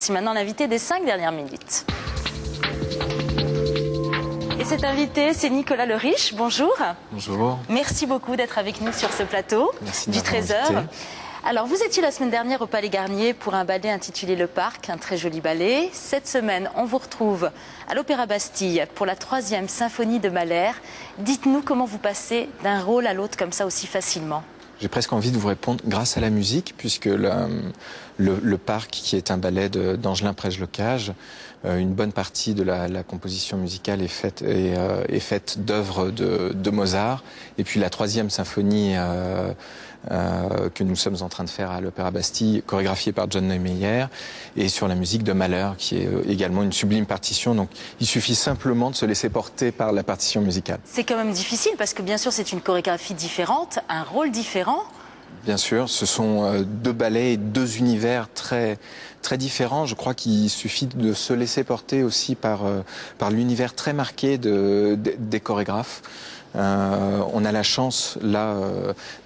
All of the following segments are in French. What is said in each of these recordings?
C'est maintenant l'invité des 5 dernières minutes. Et cet invité, c'est Nicolas Le Riche. Bonjour. Bonjour. Merci beaucoup d'être avec nous sur ce plateau du Trésor. Alors, vous étiez la semaine dernière au Palais Garnier pour un ballet intitulé Le Parc, un très joli ballet. Cette semaine, on vous retrouve à l'Opéra Bastille pour la 3e symphonie de Mahler. Dites-nous comment vous passez d'un rôle à l'autre comme ça aussi facilement. J'ai presque envie de vous répondre grâce à la musique, puisque le Parc, qui est un ballet d'Angelin Prège-Lecage, une bonne partie de la composition musicale est faite d'œuvres de Mozart. Et puis la 3e symphonie que nous sommes en train de faire à l'Opéra Bastille, chorégraphiée par John Neumeier, et sur la musique de Mahler, qui est également une sublime partition. Donc il suffit simplement de se laisser porter par la partition musicale. C'est quand même difficile, parce que bien sûr c'est une chorégraphie différente, un rôle différent. Bien sûr, ce sont 2 ballets et 2 univers très différents. Je crois qu'il suffit de se laisser porter aussi par l'univers très marqué des chorégraphes. On a la chance là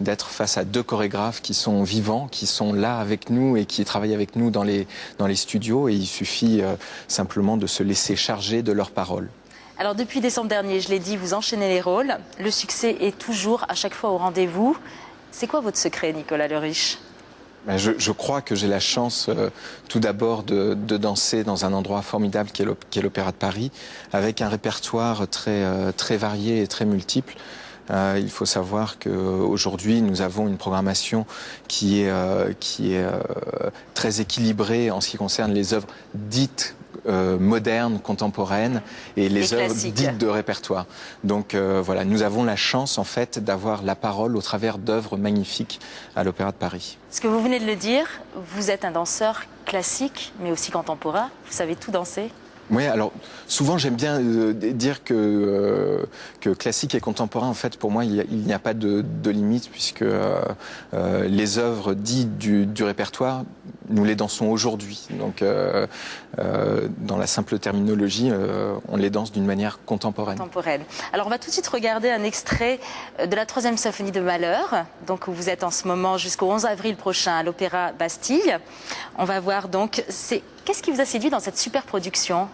d'être face à 2 chorégraphes qui sont vivants, qui sont là avec nous et qui travaillent avec nous dans les studios, et il suffit simplement de se laisser charger de leurs paroles. Alors depuis décembre dernier, je l'ai dit, vous enchaînez les rôles. Le succès est toujours à chaque fois au rendez-vous. C'est quoi votre secret, Nicolas Le Riche ? Je crois que j'ai la chance tout d'abord de danser dans un endroit formidable qui est l'Opéra de Paris, avec un répertoire très varié et très multiple. Il faut savoir qu'aujourd'hui, nous avons une programmation qui est très équilibrée en ce qui concerne les œuvres dites modernes, contemporaines, et les œuvres dites de répertoire. Donc voilà, nous avons la chance en fait d'avoir la parole au travers d'œuvres magnifiques à l'Opéra de Paris. Ce que vous venez de le dire, vous êtes un danseur classique, mais aussi contemporain. Vous savez tout danser. Oui, alors souvent j'aime bien dire que classique et contemporain, en fait, pour moi, il n'y a pas de limite, puisque les œuvres dites du répertoire, nous les dansons aujourd'hui. Donc, dans la simple terminologie, on les danse d'une manière contemporaine. Alors, on va tout de suite regarder un extrait de la 3e symphonie de Mahler, donc où vous êtes en ce moment jusqu'au 11 avril prochain à l'Opéra Bastille. On va voir donc, qu'est-ce qui vous a séduit dans cette super production ?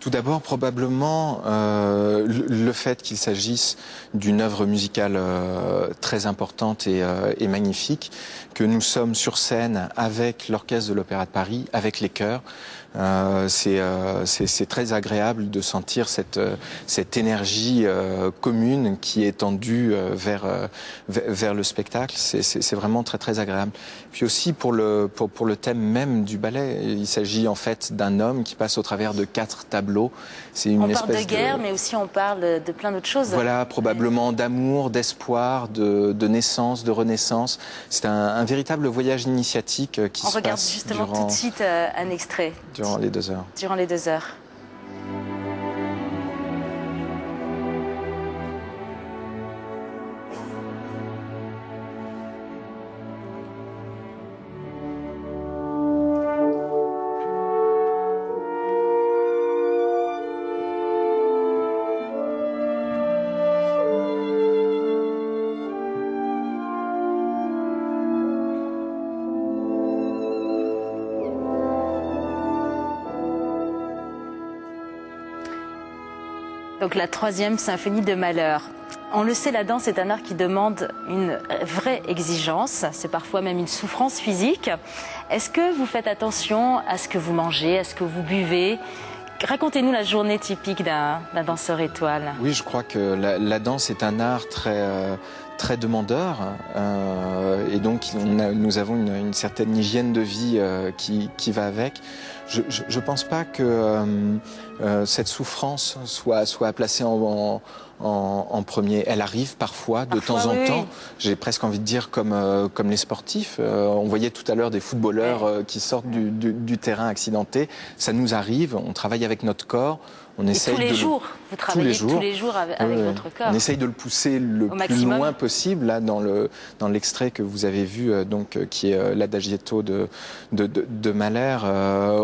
Tout d'abord, probablement, le fait qu'il s'agisse d'une œuvre musicale très importante et magnifique, que nous sommes sur scène avec l'Orchestre de l'Opéra de Paris, avec les chœurs. C'est très agréable de sentir cette énergie commune qui est tendue vers le spectacle. C'est vraiment très agréable. Puis aussi pour le thème même du ballet, il s'agit en fait d'un homme qui passe au travers de 4 tableaux. On parle de guerre, mais aussi on parle de plein d'autres choses. Voilà, probablement d'amour, d'espoir, de naissance, de renaissance. C'est un véritable voyage initiatique qui se passe. On regarde justement tout de suite un extrait. Durant les 2 heures. Durant les 2 heures. Donc la 3e symphonie de Mahler. On le sait, la danse est un art qui demande une vraie exigence, c'est parfois même une souffrance physique. Est-ce que vous faites attention à ce que vous mangez, à ce que vous buvez ? Racontez-nous la journée typique d'un danseur étoile. Oui, je crois que la danse est un art très demandeur, et donc nous avons une certaine hygiène de vie qui va avec. Je ne pense pas que cette souffrance soit placée en premier. Elle arrive parfois, de temps en temps. J'ai presque envie de dire comme les sportifs. On voyait tout à l'heure des footballeurs qui sortent du terrain accidentés. Ça nous arrive, on travaille avec notre corps. On essaye tous les jours, vous travaillez tous les jours avec votre corps. On essaye de le pousser le plus loin possible. Là, dans l'extrait que vous avez vu, qui est l'Adagietto de Mahler,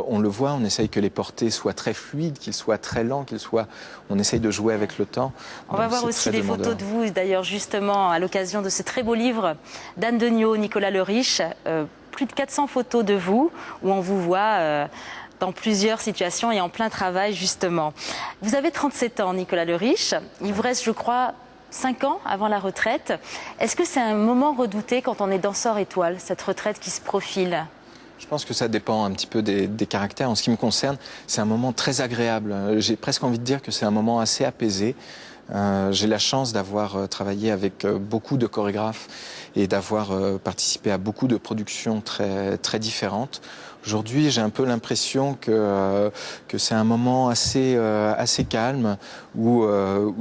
on le voit. On essaye que les portées soient très fluides, qu'ils soient très lents, on essaye de jouer avec le temps. On va voir aussi des photos de vous, d'ailleurs, justement, à l'occasion de ce très beau livre d'Anne Degnaud, Nicolas Le Riche. plus de 400 photos de vous, où on vous voit dans plusieurs situations et en plein travail, justement. Vous avez 37 ans, Nicolas Le Riche. Il vous reste, je crois, 5 ans avant la retraite. Est-ce que c'est un moment redouté quand on est danseur étoile, cette retraite qui se profile ? Je pense que ça dépend un petit peu des caractères. En ce qui me concerne, c'est un moment très agréable. J'ai presque envie de dire que c'est un moment assez apaisé. J'ai la chance d'avoir travaillé avec beaucoup de chorégraphes et d'avoir participé à beaucoup de productions très différentes. Aujourd'hui, j'ai un peu l'impression que c'est un moment assez calme où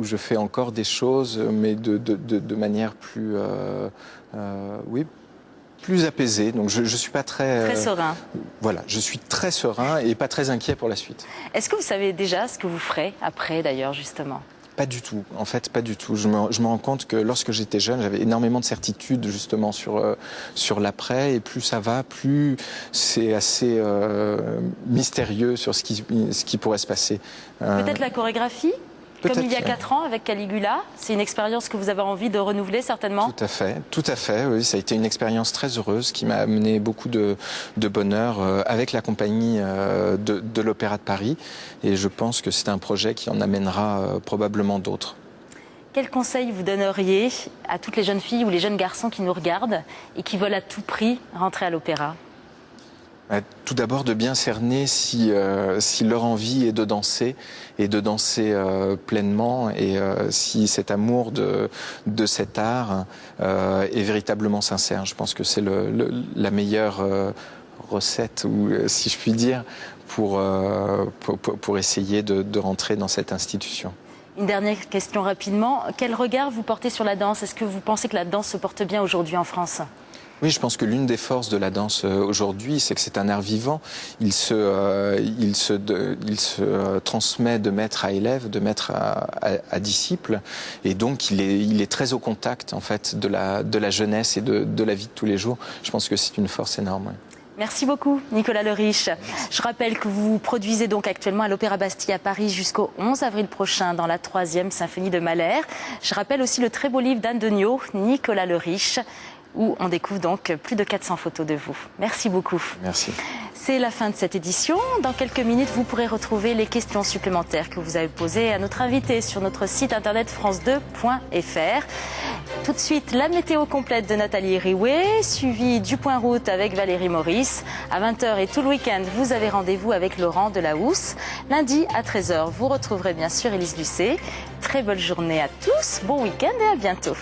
je fais encore des choses, mais de manière plus plus apaisée. Donc je suis pas très serein. Voilà, je suis très serein et pas très inquiet pour la suite. Est-ce que vous savez déjà ce que vous ferez après, d'ailleurs, justement ? Pas du tout, en fait, pas du tout. Je me rends compte que lorsque j'étais jeune, j'avais énormément de certitudes justement sur l'après, et plus ça va, plus c'est assez mystérieux sur ce qui pourrait se passer. Peut-être la chorégraphie ? Comme il y a 4 ans avec Caligula, c'est une expérience que vous avez envie de renouveler certainement ? Tout à fait, oui, ça a été une expérience très heureuse qui m'a amené beaucoup de bonheur avec la compagnie de l'Opéra de Paris, et je pense que c'est un projet qui en amènera probablement d'autres. Quel conseil vous donneriez à toutes les jeunes filles ou les jeunes garçons qui nous regardent et qui veulent à tout prix rentrer à l'opéra ? Tout d'abord de bien cerner si leur envie est de danser et de danser pleinement, et si cet amour de cet art est véritablement sincère. Je pense que c'est la meilleure recette, ou si je puis dire, pour essayer de rentrer dans cette institution. Une dernière question rapidement. Quel regard vous portez sur la danse ? Est-ce que vous pensez que la danse se porte bien aujourd'hui en France ? Oui, je pense que l'une des forces de la danse aujourd'hui, c'est que c'est un art vivant. Il se transmet de maître à élève, de maître à disciple, et donc il est très au contact en fait de la jeunesse et de la vie de tous les jours. Je pense que c'est une force énorme. Oui. Merci beaucoup, Nicolas Le Riche. Je rappelle que vous produisez donc actuellement à l'Opéra Bastille à Paris jusqu'au 11 avril prochain dans la 3e symphonie de Mahler. Je rappelle aussi le très beau livre d'Anne Degnaud, Nicolas Le Riche, où on découvre donc plus de 400 photos de vous. Merci beaucoup. Merci. C'est la fin de cette édition. Dans quelques minutes, vous pourrez retrouver les questions supplémentaires que vous avez posées à notre invité sur notre site internet france2.fr. Tout de suite, la météo complète de Nathalie Riouet, suivie du Point Route avec Valérie Maurice. À 20h et tout le week-end, vous avez rendez-vous avec Laurent Delahousse. Lundi à 13h, vous retrouverez bien sûr Élise Lucet. Très bonne journée à tous, bon week-end et à bientôt.